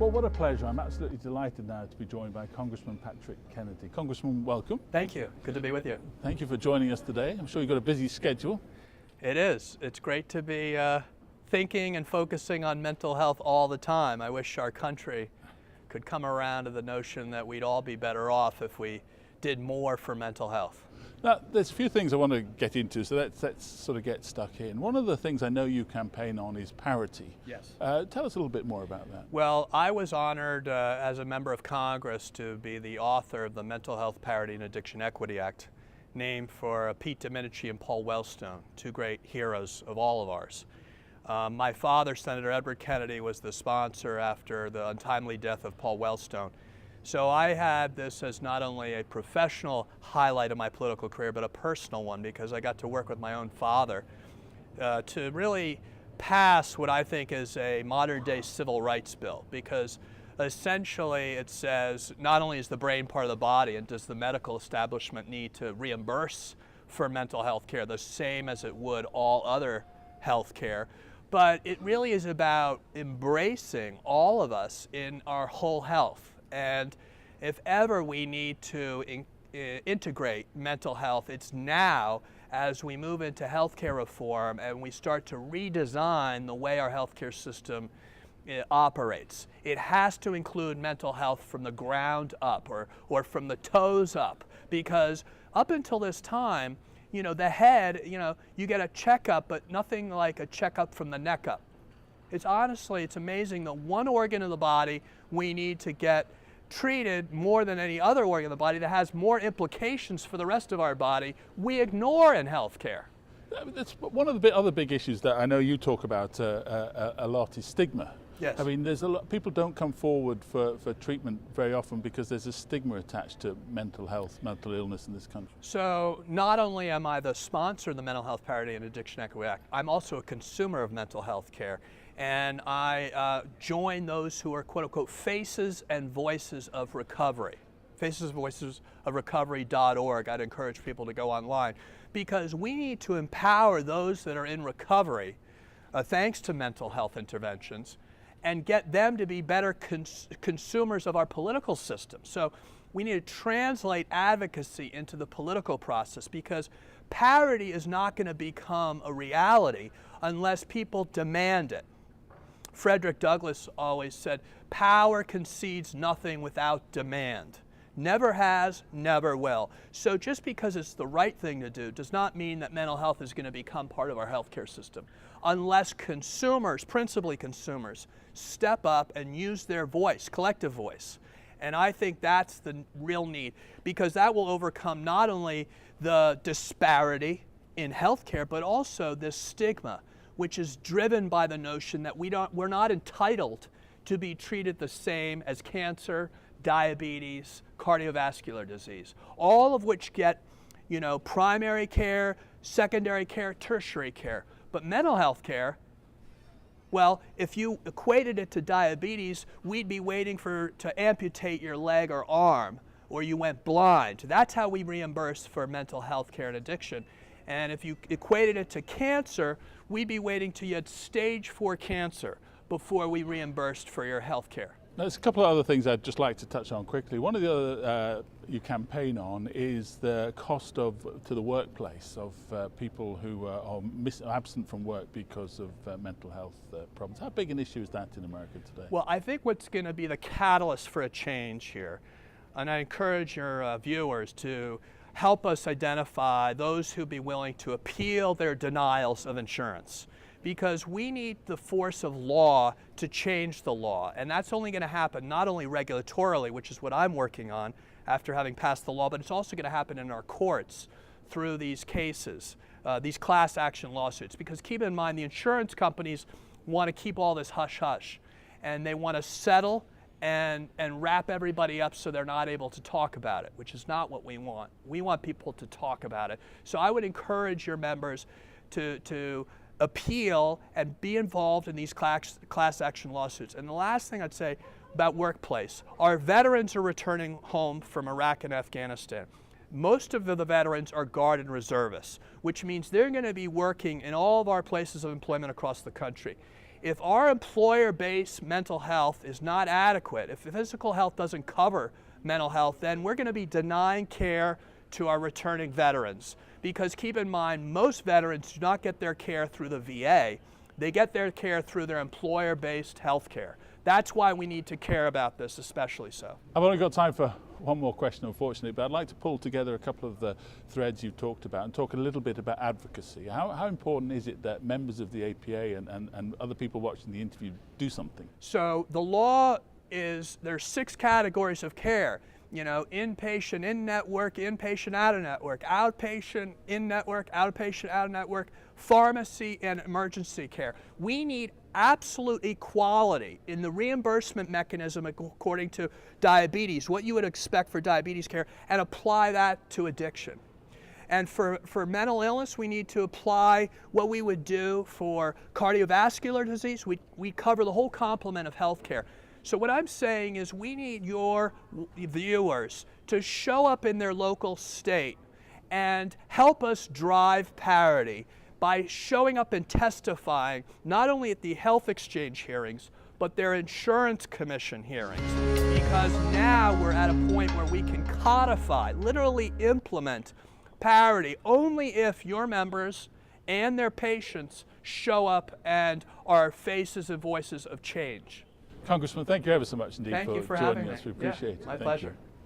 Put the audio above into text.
Well, what a pleasure. I'm absolutely delighted now to be joined by Congressman Patrick Kennedy. Congressman, welcome. Thank you. Good to be with you. Thank you for joining us today. I'm sure you've got a busy schedule. It is. It's great to be thinking and focusing on mental health all the time. I wish our country could come around to the notion that we'd all be better off if we did more for mental health. Now, there's a few things I want to get into, so let's sort of get stuck in. One of the things I know you campaign on is parity. Yes. Tell us a little bit more about that. Well, I was honored as a member of Congress to be the author of the Mental Health Parity and Addiction Equity Act, named for Pete Domenici and Paul Wellstone, two great heroes of all of ours. My father, Senator Edward Kennedy, was the sponsor after the untimely death of Paul Wellstone. So I had this as not only a professional highlight of my political career, but a personal one, because I got to work with my own father to really pass what I think is a modern-day civil rights bill, because essentially it says not only is the brain part of the body, and does the medical establishment need to reimburse for mental health care the same as it would all other health care, but it really is about embracing all of us in our whole health. And if ever we need to integrate mental health, it's now, as we move into healthcare reform and we start to redesign the way our healthcare system operates. It has to include mental health from the ground up, or from the toes up, because up until this time, you know, the head, you get a checkup, but nothing like a checkup from the neck up. It's amazing the one organ of the body we need to get treated more than any other organ of the body that has more implications for the rest of our body, we ignore in healthcare. That's one of the other big issues that I know you talk about a lot is stigma. Yes. I mean, there's a lot, people don't come forward for treatment very often because there's a stigma attached to mental health, mental illness in this country. So not only am I the sponsor of the Mental Health Parity and Addiction Equity Act, I'm also a consumer of mental health care. And I join those who are quote-unquote faces and voices of recovery. Faces and voices of recovery.org. I'd encourage people to go online, because we need to empower those that are in recovery thanks to mental health interventions, and get them to be better consumers of our political system. So we need to translate advocacy into the political process, because parity is not going to become a reality unless people demand it. Frederick Douglass always said, power concedes nothing without demand. Never has, never will. So just because it's the right thing to do does not mean that mental health is going to become part of our healthcare system, unless consumers, principally consumers, step up and use their voice, collective voice. And I think that's the real need, because that will overcome not only the disparity in healthcare, but also this stigma, which is driven by the notion that we're not entitled to be treated the same as cancer, diabetes, cardiovascular disease, all of which get, primary care, secondary care, tertiary care. But mental health care, well, if you equated it to diabetes, we'd be waiting to amputate your leg or arm, or you went blind. That's how we reimburse for mental health care and addiction. And if you equated it to cancer, we'd be waiting till you had stage 4 cancer before we reimbursed for your health care. There's a couple of other things I'd just like to touch on quickly. One of the other you campaign on is the cost to the workplace of people who are absent from work because of mental health problems. How big an issue is that in America today? Well, I think what's going to be the catalyst for a change here, and I encourage your viewers to help us identify those who be willing to appeal their denials of insurance, because we need the force of law to change the law. And that's only going to happen not only regulatorily, which is what I'm working on after having passed the law, but it's also going to happen in our courts through these cases, these class action lawsuits. Because keep in mind, the insurance companies want to keep all this hush-hush, and they want to settle and wrap everybody up so they're not able to talk about it, which is not what we want. We want people to talk about it. So I would encourage your members to appeal and be involved in these class action lawsuits. And the last thing I'd say about workplace, our veterans are returning home from Iraq and Afghanistan. most of the veterans are Guard and reservists, which means they're going to be working in all of our places of employment across the country. If our employer-based mental health is not adequate, if physical health doesn't cover mental health, then we're going to be denying care to our returning veterans. Because keep in mind, most veterans do not get their care through the VA. They get their care through their employer-based health care. That's why we need to care about this, especially so. I've only got time for one more question, unfortunately, but I'd like to pull together a couple of the threads you've talked about and talk a little bit about advocacy. How important is it that members of the APA and other people watching the interview do something? So the law is, there's 6 categories of care. You know, inpatient, in-network, inpatient, out-of-network, outpatient, in-network, outpatient, out-of-network, pharmacy, and emergency care. We need absolute equality in the reimbursement mechanism according to diabetes, what you would expect for diabetes care, and apply that to addiction. And for mental illness, we need to apply what we would do for cardiovascular disease. We cover the whole complement of healthcare. So what I'm saying is we need your viewers to show up in their local state and help us drive parity by showing up and testifying not only at the health exchange hearings, but their insurance commission hearings. Because now we're at a point where we can codify, literally implement parity only if your members and their patients show up and are faces and voices of change. Congressman, thank you ever so much indeed for joining having us. me. We appreciate it. My Thank pleasure. you.